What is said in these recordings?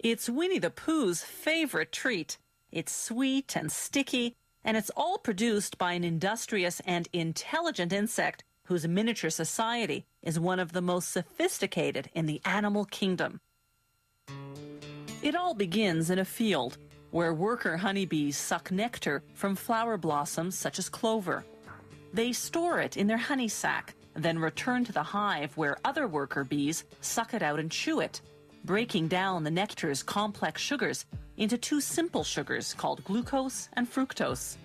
It's Winnie the Pooh's favorite treat. It's sweet and sticky, and it's all produced by an industrious and intelligent insect whose miniature society is one of the most sophisticated in the animal kingdom. It all begins in a field where worker honeybees suck nectar from flower blossoms such as clover. They store it in their honey sac, then return to the hive where other worker bees suck it out and chew it, breaking down the nectar's complex sugars into two simple sugars called glucose and fructose.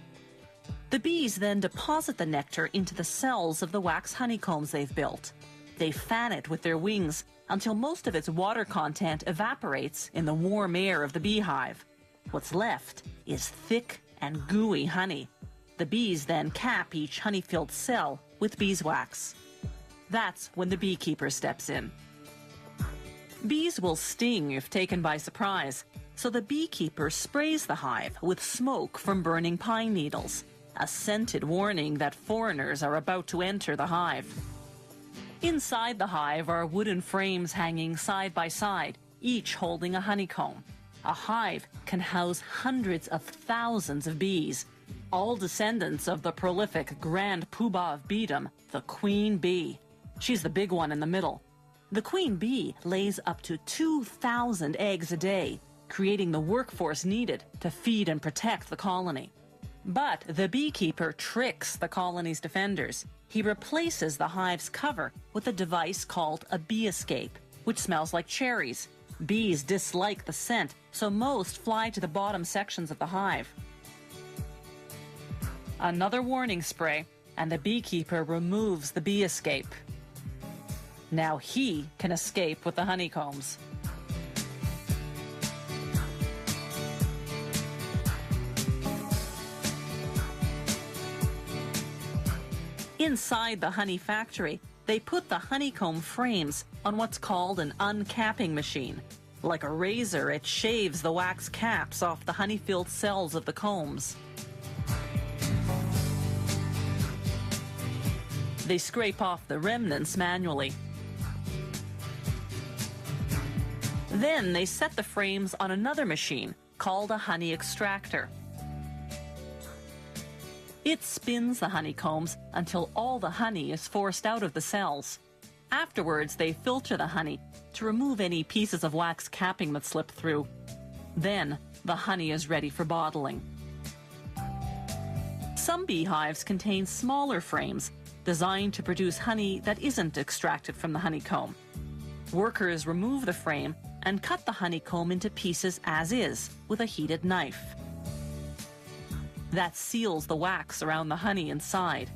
The bees then deposit the nectar into the cells of the wax honeycombs they've built. They fan it with their wings until most of its water content evaporates in the warm air of the beehive. What's left is thick and gooey honey. The bees then cap each honey-filled cell with beeswax. That's when the beekeeper steps in. Bees will sting if taken by surprise, so the beekeeper sprays the hive with smoke from burning pine needles, a scented warning that foreigners are about to enter the hive. Inside the hive are wooden frames hanging side by side, each holding a honeycomb. A hive can house hundreds of thousands of bees, all descendants of the prolific grand poobah of beedom, the queen bee. She's the big one in the middle. The queen bee lays up to 2,000 eggs a day, creating the workforce needed to feed and protect the colony. But the beekeeper tricks the colony's defenders. He replaces the hive's cover with a device called a bee escape, which smells like cherries. Bees dislike the scent, so most fly to the bottom sections of the hive. Another warning spray, and the beekeeper removes the bee escape. Now he can escape with the honeycombs. Inside the honey factory, they put the honeycomb frames on what's called an uncapping machine. Like a razor, it shaves the wax caps off the honey-filled cells of the combs. They scrape off the remnants manually. Then they set the frames on another machine called a honey extractor. It spins the honeycombs until all the honey is forced out of the cells. Afterwards, they filter the honey to remove any pieces of wax capping that slip through. Then, the honey is ready for bottling. Some beehives contain smaller frames designed to produce honey that isn't extracted from the honeycomb. Workers remove the frame and cut the honeycomb into pieces as is with a heated knife. That seals the wax around the honey inside.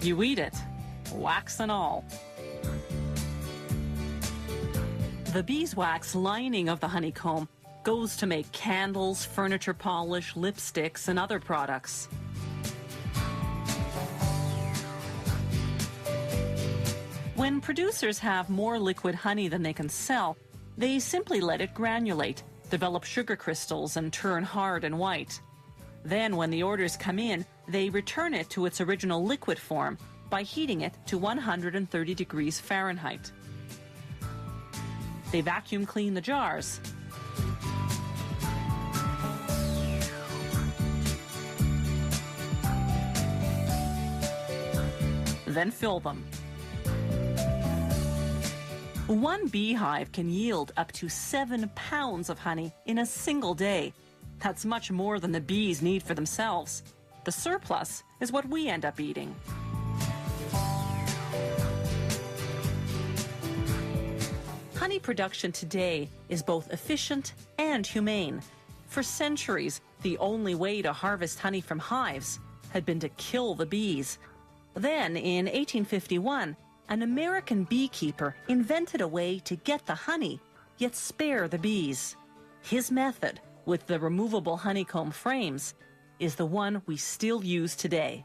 You eat it, wax and all. The beeswax lining of the honeycomb goes to make candles, furniture polish, lipsticks, and other products. When producers have more liquid honey than they can sell, they simply let it granulate, develop sugar crystals, and turn hard and white. Then, when the orders come in, they return it to its original liquid form by heating it to 130 degrees Fahrenheit. They vacuum clean the jars. Then fill them. One beehive can yield up to 7 pounds of honey in a single day. That's much more than the bees need for themselves. The surplus is what we end up eating. Honey production today is both efficient and humane. For centuries, the only way to harvest honey from hives had been to kill the bees. Then, in 1851, an American beekeeper invented a way to get the honey, yet spare the bees. His method, with the removable honeycomb frames, is the one we still use today.